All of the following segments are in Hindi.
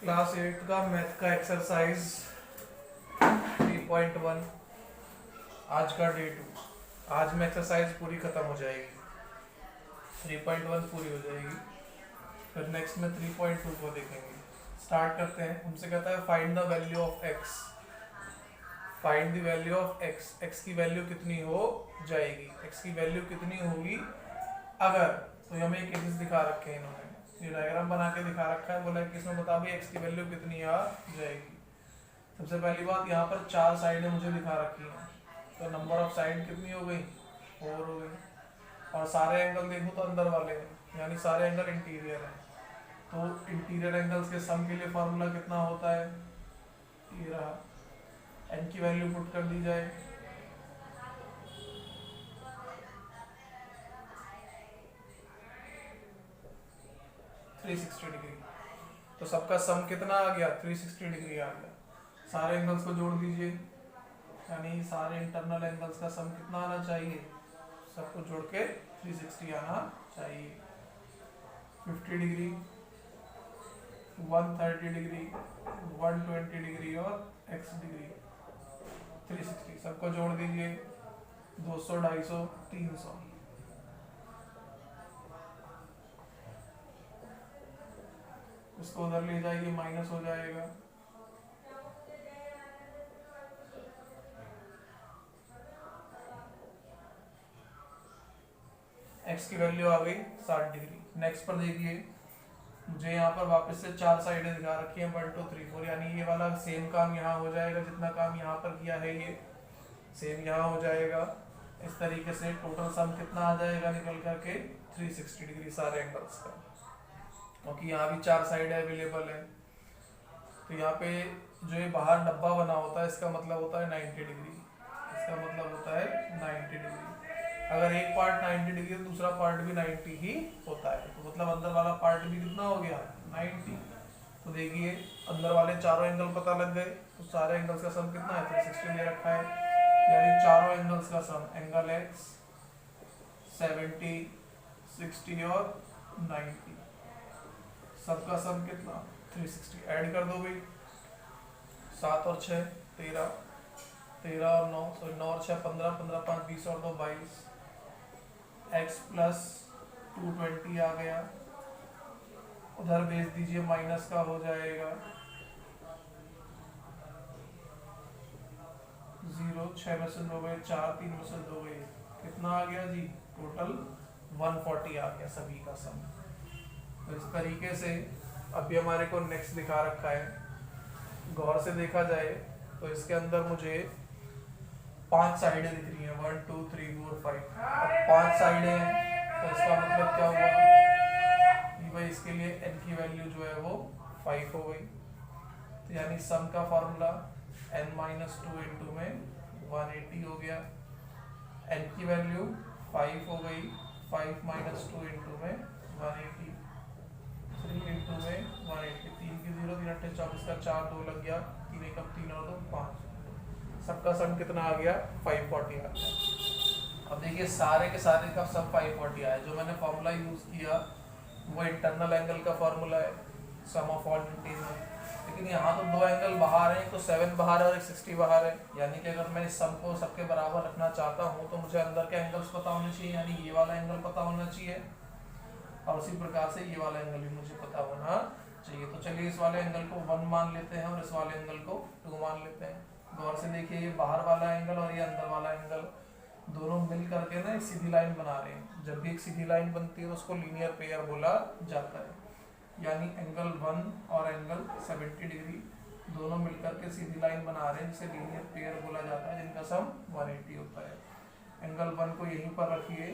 क्लास 8 का मैथ का एक्सरसाइज 3.1 आज का डे 2। आज में एक्सरसाइज पूरी खत्म हो जाएगी, 3.1 पूरी हो जाएगी। फिर नेक्स्ट में 3.2 को देखेंगे। स्टार्ट करते हैं। हमसे कहता है find the value of x. Find the value of x. X की वैल्यू कितनी हो जाएगी, एक्स की वैल्यू कितनी होगी अगर, तो हमें एक केसेस दिखा रखे हैं इन्होंने, ये डायग्राम बना के दिखा रखा है। बोला कि इसमें बता भी एक्स की वैल्यू कितनी आ जाएगी। सबसे पहली बात, यहाँ पर 4 साइडें मुझे दिखा रखी हैं, तो नंबर ऑफ साइड कितनी हो गई, 4 हो गई। और सारे एंगल देखो तो अंदर वाले हैं, यानी सारे एंगल इंटीरियर हैं। तो इंटीरियर एंगल्स के सम के लिए फॉर्मूला कितना होता है, ये रहा। एन की वैल्यू पुट कर दी जाए, डिग्री। तो सबका सम कितना आ गया, 360 डिग्री आ गया। सारे एंगल्स को जोड़ दीजिए, यानी सारे इंटरनल एंगल्स का सम कितना आना चाहिए, सबको जोड़ के 360 आना चाहिए। 50 डिग्री, 130 डिग्री, 120 डिग्री और x डिग्री। 360 सबको जोड़ दीजिए, 200, 250, 300। इसको उधर ले जाइए, माइनस हो जाएगा। x की वैल्यू आ गई 60 डिग्री। नेक्स्ट पर देखिए, मुझे यहाँ पर वापस से 4 साइडें दिखा रखी हैं, 1 2 3 4, यानी ये वाला सेम काम यहाँ हो जाएगा, जितना काम यहाँ पर किया है ये सेम यहाँ हो जाएगा। इस तरीके से टोटल सम कितना आ जाएगा निकल करके 360 डिग्री सारे एंगल्स का, क्योंकि यहाँ भी 4 साइड अवेलेबल है। तो यहाँ पे जो ये बाहर डब्बा बना होता है, इसका मतलब होता है 90 डिग्री, इसका मतलब होता है 90 डिग्री। अगर एक पार्ट 90 डिग्री तो दूसरा पार्ट भी 90 ही होता है, तो मतलब अंदर वाला पार्ट भी कितना हो गया, 90। तो देखिए अंदर वाले चारों एंगल पता लग गए, तो सारे एंगल्स का सम कितना है, 360 ले रखा है, यानी चारों एंगल्स का सम, एंगल एक्स 70, 60 और 90, सबका सम कितना 360। ऐड कर दो भाई, 7 और 6 13, 13 और 9, सॉरी 9 और 6 15, 15 5 20 और 2 22, x प्लस 220 आ गया। उधर भेज दीजिए, माइनस का हो जाएगा 0, 6 में से 2 गए 4, 3 में से 2 गए, कितना आ गया जी, टोटल 140 आ गया सभी का सम। तो इस तरीके से अभी हमारे को नेक्स्ट दिखा रखा है, गौर से देखा जाए तो इसके अंदर मुझे 5 साइडें दिख रही हैं, 1 2 3 4 5। अब 5 साइडें हैं, तो इसका मतलब क्या हुआ कि भाई इसके लिए n की वैल्यू जो है वो 5 हो गई। तो यानी सम का फॉर्मूला n-2 इंटू में 180 हो गया। n की वैल्यू 5 हो गई, 5 - 2 इंटू में 180, 3 इंटू में 180, 3 की 0, 3 8 24 का 4, 2 लग गया, 3 1 3 और 2 5, सबका सम कितना आ गया, 540 आ गया। अब देखिए सारे के सारे का सम 540 आया। जो मैंने फॉर्मूला यूज किया वो इंटरनल एंगल का फॉर्मूला है, सम ऑफ ऑल इंटीरियर। लेकिन यहाँ तो 2 एंगल बाहर हैं, एक तो 7 बाहर है और एक 60 बाहर है, यानी कि अगर मैं इस सम को सबके बराबर रखना चाहता हूँ तो मुझे अंदर के एंगल्स पता होने चाहिए, यानी ये वाला एंगल पता होना चाहिए और उसी प्रकार से ये वाला एंगल भी मुझे पता होना चाहिए। तो चलिए इस वाले एंगल को 1 मान लेते हैं और इस वाले एंगल को 2 मान लेते हैं। गौर से देखिए, ये बाहर वाला एंगल और ये अंदर वाला एंगल दोनों मिल करके ना एक सीधी लाइन बना रहे हैं। जब भी एक सीधी लाइन बनती है तो उसको लीनियर पेयर बोला जाता है, यानी एंगल 1 और एंगल 70 डिग्री दोनों मिलकर के सीधी लाइन बना रहे हैं, जिसे लीनियर पेयर बोला जाता है, जिनका सम 180 होता है। एंगल 1 को यहीं पर रखिए,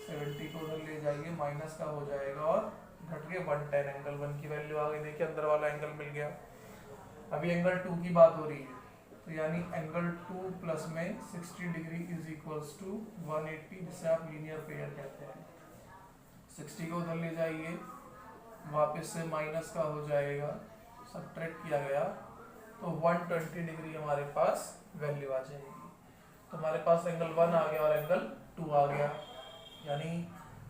70 को उधर ले जाइए, माइनस का हो जाएगा और घट के 110, एंगल 1 की वैल्यू आ गई। देखिए अंदर वाला एंगल मिल गया। अभी एंगल 2 की बात हो रही है, तो यानी एंगल 2 प्लस में 60 डिग्री इज इक्वल्स टू 180, जिसे आप लीनियर पेयर कहते हैं। 60 को उधर ले जाइए, वापस से माइनस का हो जाएगा, सब्ट्रैक्ट किया गया तो 120 डिग्री हमारे पास वैल्यू आ जाएगी। तो हमारे पास एंगल 1 आ गया और एंगल 2 आ गया। यानी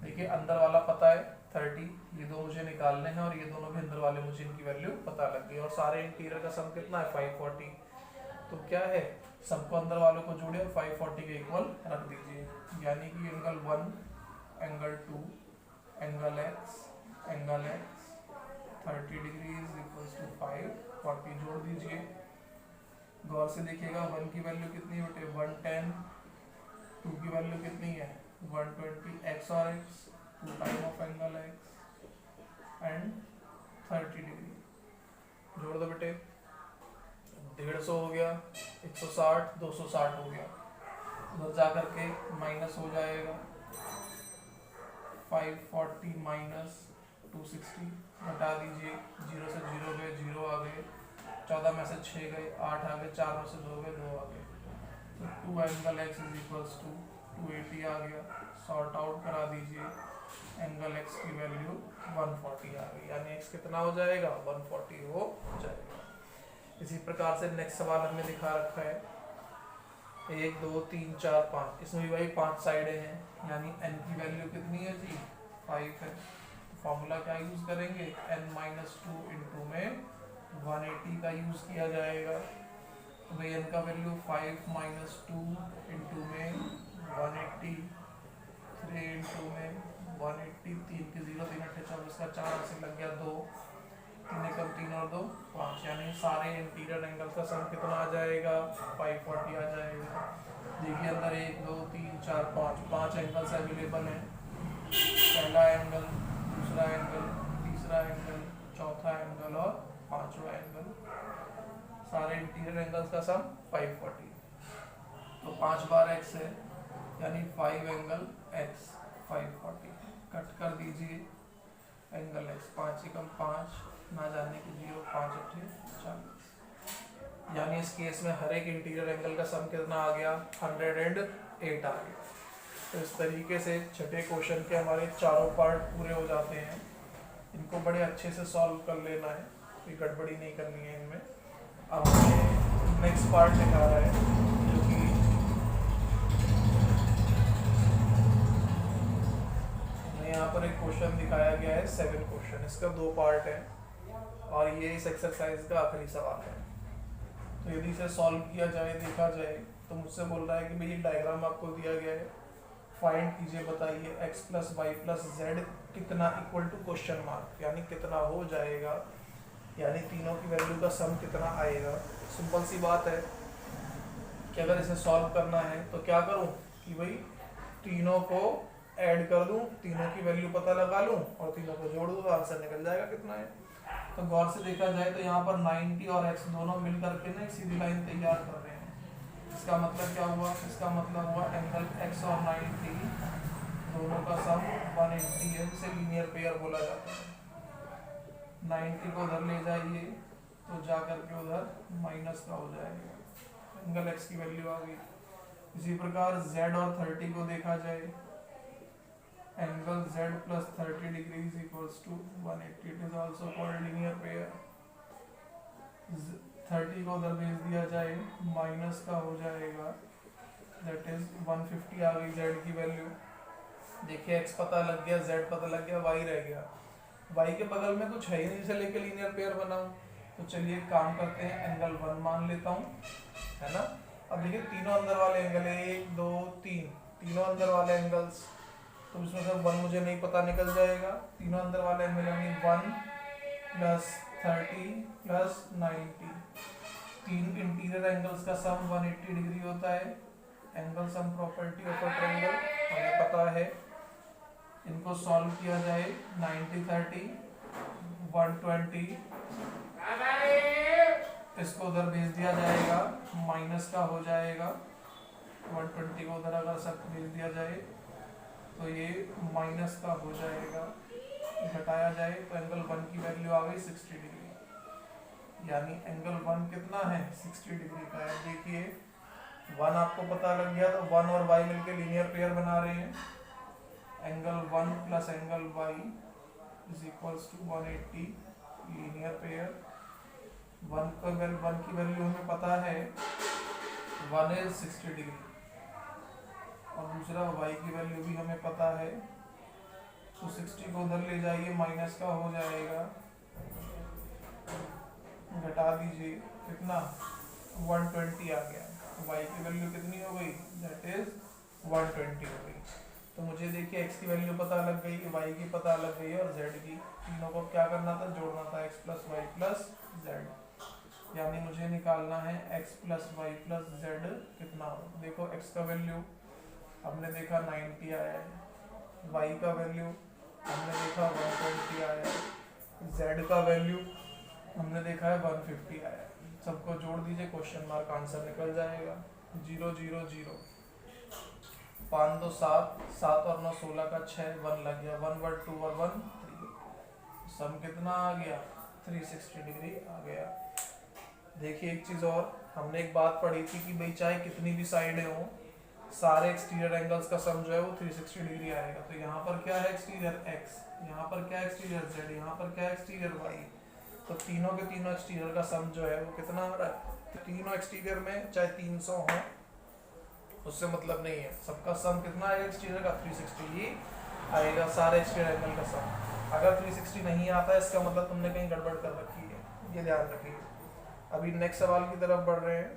देखिए अंदर वाला पता है 30, ये दो मुझे निकालने हैं और ये दोनों भी अंदर वाले मुझे इनकी वैल्यू पता लग गई। और सारे इंटीरियर का सम कितना है 540। तो क्या है, सबको अंदर वालों को जोड़े और 540 के इक्वल रख दीजिए। यानी कि angle 1, angle 2, angle x 30 degree is equals to 540 जोड़ दीजिए। गौर से देखिएगा 1 की वैल्यू कितनी बेटे 110, 2 की वैल्यू कितनी है 120, x और x 2 time of angle x and 30 degree. जोड़ दो बेटे, 150 हो गया, 160, 260 हो गया। उधर जाकर के माइनस हो जाएगा 540 माइनस 260, घटा दीजिए, 0 से 0 गए, 0 आ गए, 14 में से 6 गए, 8 आ गए, 4 में से 2 गए, 2 आ गए। तो 2 angle x is equals to 280 आ गया। सॉर्ट आउट करा दीजिए, एंगल x की वैल्यू 140 आ गई। यानी x कितना हो जाएगा 140 हो जाएगा। इसी प्रकार से नेक्स्ट सवाल हमने दिखा रखा है 1 2 3 4 5, इसमें भी भाई 5 साइडें हैं, यानी n की वैल्यू कितनी है जी 5 है। फॉर्मूला क्या यूज करेंगे, n-2 इंटू में 180 का यूज किया जाएगा। तो भाई n का वैल्यू 5 - 2 इंटू में 180, 3 इंटू में 180, 3 के 0, 3 8 24 का 4 से लग गया 2, 3 कम 3 और 2 5, यानी सारे इंटीरियर एंगल का सम कितना आ जाएगा 540 आ जाएगा। देखिए अंदर 1 2 3 4 5 एंगल्स अवेलेबल हैं। पहला एंगल, दूसरा एंगल, तीसरा एंगल, चौथा एंगल और पांचवा एंगल, सारे इंटीरियर एंगल्स का सम 540। तो 5 बार x है, यानी 5 एंगल x 540। कट कर दीजिए एंगल x, 5 कम 5 ना जाने की 0, 5 8 40। यानी इस केस में हर एक इंटीरियर एंगल का सम कितना आ गया 108 आ गया। तो इस तरीके से छठे क्वेश्चन के हमारे चारों पार्ट पूरे हो जाते हैं। इनको बड़े अच्छे से सॉल्व कर लेना है, कोई गड़बड़ी नहीं करनी है इनमें। अब हमें नेक्स्ट पार्ट दिखा रहा है जो कि यहाँ पर एक क्वेश्चन दिखाया गया है 7 क्वेश्चन, इसका 2 पार्ट है और ये इस एक्सरसाइज का आखिरी सवाल है। तो यदि इसे सॉल्व किया जाए, देखा जाए, तो मुझसे बोल रहा है कि भाई ये डायग्राम आपको दिया गया है, फाइंड कीजिए, बताइए x + y + z कितना इक्वल टू क्वेश्चन मार्क, यानी कितना हो जाएगा, यानी तीनों की वैल्यू का सम कितना आएगा। सिंपल सी बात है कि अगर इसे सॉल्व करना है तो क्या करूं कि भाई तीनों को ऐड कर दूं, तीनों की वैल्यू पता लगा लूं और तीनों को जोड़ दूं, आंसर निकल जाएगा कितना है। तो गौर से देखा जाए तो यहाँ पर 90 और x दोनों मिल करके ना एक सीधी लाइन तैयार कर रहे हैं। इसका मतलब क्या हुआ, इसका मतलब हुआ एंगल x और 90 दोनों का सम 180 है, जिसे लीनियर पेयर बोला जाता है। 90 को उधर ले जाइए तो जा करके उधर माइनस का हो जाएगा, एंगल x की वैल्यू आ गई। इसी प्रकार z और 30 को देखा जाए, angle z plus 30 degrees equals to 180, it is also called linear pair। 30 को उधर भेज दिया जाए, माइनस का हो जाएगा, that is 150 आ गई z की वैल्यू। देखिए x पता लग गया, z पता लग गया, y रह गया। y के बगल में कुछ है ही नहीं जिसे लेके लीनियर पेयर बनाऊं, तो चलिए काम करते हैं, एंगल 1 मान लेता हूँ, है ना। अब देखिए तीनों अंदर वाले एंगल 1 2 3, तीनों अंदर वाले एंगल्स, तो इसमें से 1 मुझे नहीं पता, निकल जाएगा। तीनों अंदर वाले एंगल यानी 1 + 30 + 90, तीन इंटीरियर एंगल्स का सम 180 डिग्री होता है। Angle sum property of a triangle हमें पता है, इनको सॉल्व किया जाए, 90 30 120, इसको उधर भेज दिया जाएगा, माइनस का हो जाएगा, 120 को उधर अगर सब भेज दिया जाए तो ये माइनस का हो जाएगा, घटाया जाए तो एंगल 1 की वैल्यू आ गई 60 डिग्री, यानी एंगल 1 कितना है 60 डिग्री का है। देखिए 1 आपको पता लग गया, तो 1 और y मिलके लीनियर पेयर बना रहे हैं। Angle 1 + angle y is equals to 180, linear pair. 1 की वैल्यू हमें पता है 1 is 60 डिग्री, और दूसरा y की वैल्यू भी हमें पता है तो 60 को उधर ले जाइए, माइनस का हो जाएगा, घटा दीजिए, कितना 120 आ गया। तो y की वैल्यू कितनी हो गई, दैट इज 120 हो गई। तो मुझे देखिए x की वैल्यू पता लग गई, y की पता लग गई और z की, तीनों को क्या करना था, जोड़ना था, x plus Y plus Z. यानी मुझे निकालना है x plus Y plus z कितना हो। देखो x का वैल्यू हमने देखा 90 आया है, y का वैल्यू हमने देखा 120 आया है, z का वैल्यू हमने देखा है 150 आया है। सबको जोड़ दीजिए, क्वेश्चन मार्क, आंसर निकल जाएगा। 0 0 0, 5 2 7, 7 और 9 16 का 6, 1 लग गया, 1 1 2 और 1 3, सम कितना आ गया, 360 डिग्री आ गया। देखिए एक चीज और, हमने एक बात पढ़ी थी कि भाई चाहे कितनी भी साइडें हो, सारे एक्सटीरियर एंगल्स का सम जो है वो 360 डिग्री आएगा। तो यहाँ पर क्या है एक्सटीरियर x, यहाँ पर क्या एक्सटीरियर z, यहाँ पर क्या एक्सटीरियर y। तो तीनों के तीनों एक्सटीरियर का सम जो है वो कितना आ रहा है, तीनों एक्सटीरियर में चाहे 300 हो उससे मतलब नहीं है, सबका सम कितना आएगा एक्सटीरियर का, 360 ही आएगा, सारे एक्सटीरियर एंगल का सम। अगर 360 नहीं आता है इसका मतलब तुमने कहीं गड़बड़ कर रखी है, ये ध्यान रखिए। अभी नेक्स्ट सवाल की तरफ बढ़ रहे हैं।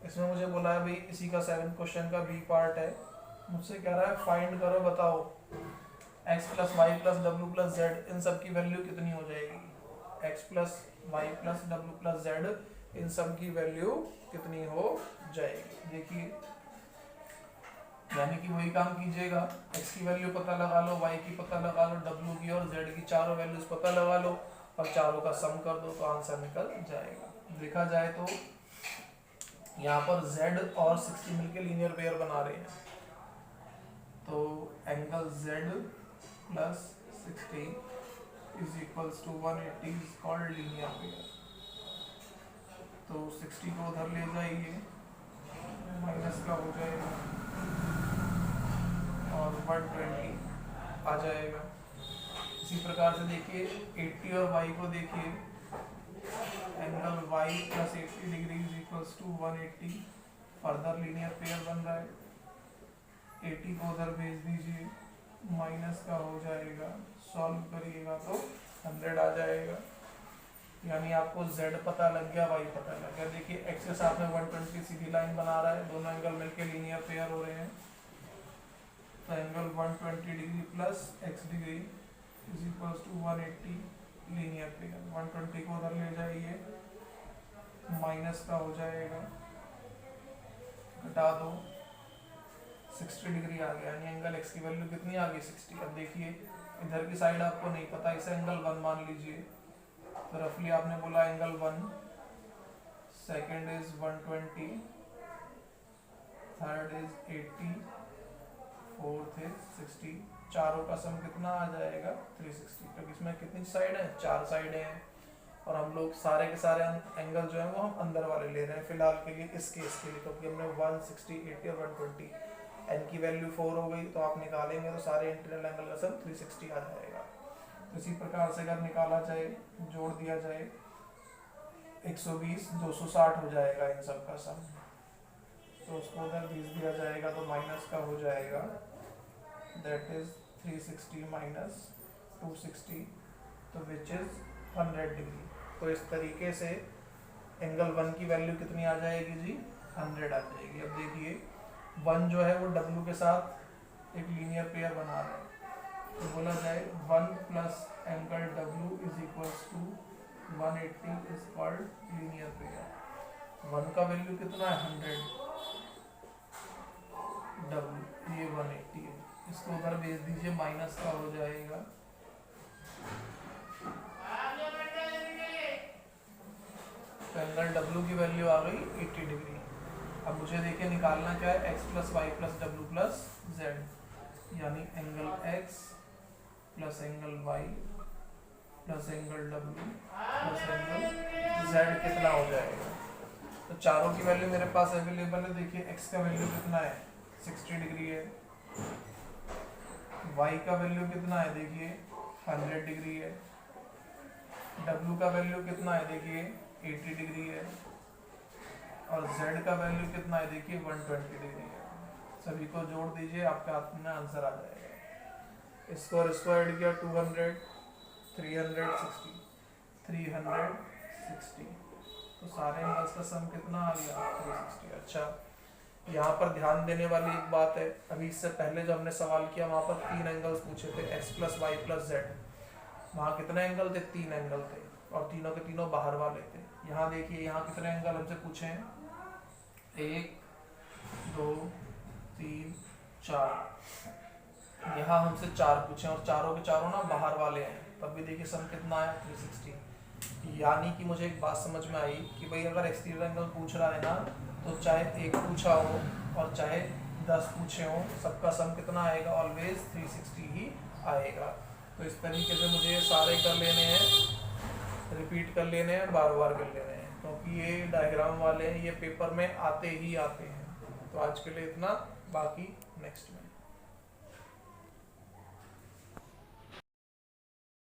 इसमें मुझे बोला है भाई इसी का 7 क्वेश्चन का बी पार्ट है, मुझसे कह रहा है फाइंड करो, बताओ x plus Y plus W plus Z इन सब की वैल्यू कितनी हो जाएगी, x plus Y plus W plus Z इन सब की वैल्यू कितनी हो जाएगी। देखिए यानी कि वही काम कीजिएगा, x की वैल्यू पता लगा लो, y की पता लगा लो, w की और z की चारों वैल्यूज पता लगा लो और चारों का सम कर दो तो आंसर निकल जाएगा। देखा जाए तो यहाँ पर z और 60 मिलके लीनियर पेयर बना रहे हैं, तो angle z plus 60 is equals to 180 is called linear pair. तो 60 को उधर ले जाइए, माइनस का हो जाएगा और 120 आ जाएगा। इसी प्रकार से देखिए 80 और y को देखिए, angle y plus 80 degree is equals to 180, further linear pair बन रहा है। 80 को उधर भेज दीजिए, माइनस का हो जाएगा, सॉल्व करिएगा तो 100 आ जाएगा। यानी आपको z पता लग गया, y पता लग गया। देखिए x के साथ में 120 सीधी लाइन बना रहा है, दोनों एंगल मिलके लीनियर पेयर हो रहे हैं। तो angle 120 degree plus x degree is equals to 180 linear pair. 120 को उधर ले जाइए, माइनस का हो जाएगा, घटा दो, 60 डिग्री आ गया। यानी एंगल x की वैल्यू कितनी आ गई, 60। अब देखिए इधर की साइड आपको नहीं पता, इसे एंगल 1 मान लीजिए। तो रफली आपने बोला angle 1, second is 120, third is 80, fourth is 60। चारों का सम कितना आ जाएगा, 360। क्योंकि इसमें कितनी साइड है, 4 साइडें हैं और हम लोग सारे के सारे एंगल जो है वो हम अंदर वाले ले रहे हैं फिलहाल के लिए, इस केस के लिए। क्योंकि हमने 160, 80 और 120 एन की वैल्यू 4 हो गई, तो आप निकालेंगे तो सारे इंटरनल एंगल का सम 360 आ जाएगा। तो इसी प्रकार से अगर निकाला जाए, जोड़ दिया जाए, 120 260 हो जाएगा इन सब का सम। तो उसको उधर भेज दिया जाएगा तो माइनस का हो जाएगा, दैट इज 360 माइनस 260, तो विच इज 100 डिग्री। तो इस तरीके से एंगल 1 की वैल्यू कितनी आ जाएगी जी, 100 आ जाएगी। अब देखिए 1 जो है वो w के साथ एक लीनियर पेयर बना रहा है, तो बोला जाए 1 plus angle w is equals to 180 is called linear pair. 1 का वैल्यू कितना है, 100, w ये 180 है, इसको उधर भेज दीजिए, माइनस का हो जाएगा, तो एंगल w की वैल्यू आ गई 80 डिग्री। अब मुझे देखिए निकालना क्या है, x plus Y plus W plus Z, यानी angle x plus angle y plus angle w plus angle z कितना हो जाएगा। तो चारों की वैल्यू मेरे पास अवेलेबल है। देखिए x का वैल्यू कितना है, 60 डिग्री है, y का वैल्यू कितना है, देखिए 100 डिग्री है, w का वैल्यू कितना है, देखिए 80 डिग्री है, और z का वैल्यू कितना है, देखिए 120 डिग्री है। सभी को जोड़ दीजिए, आपके हाथ में आंसर आ जाएगा। इसको और इसको ऐड किया 200, 360, 360, तो सारे एंगल्स का सम कितना आ गया 360। अच्छा, यहाँ पर ध्यान देने वाली एक बात है, अभी इससे पहले जो हमने सवाल किया वहाँ पर 3 एंगल्स पूछे थे, x + y + z। वहाँ कितने एंगल थे? 3 एंगल थे, और तीनों के तीनों बाहर वाले थे। यहाँ देखिए, यहाँ कितने एंगल हमसे पूछे हैं? 1, 2, 3, 4। यहाँ हमसे 4 पूछे और चारों के चारों ना बाहर वाले हैं, तब भी देखिए सम कितना आया 360। यानी कि मुझे एक बात समझ में आई कि भाई अगर एक्सटीरियर एंगल पूछ रहा है ना, तो चाहे 1 पूछा हो और चाहे 10 पूछे हो, सबका सम कितना आएगा? ऑलवेज 360 ही आएगा। तो इस तरीके से मुझे ये सारे कर लेने हैं, रिपीट कर लेने हैं, बार बार कर लेने हैं, क्योंकि ये डायग्राम वाले ये पेपर में आते ही आते हैं। तो आज के लिए इतना, बाकी नेक्स्ट में।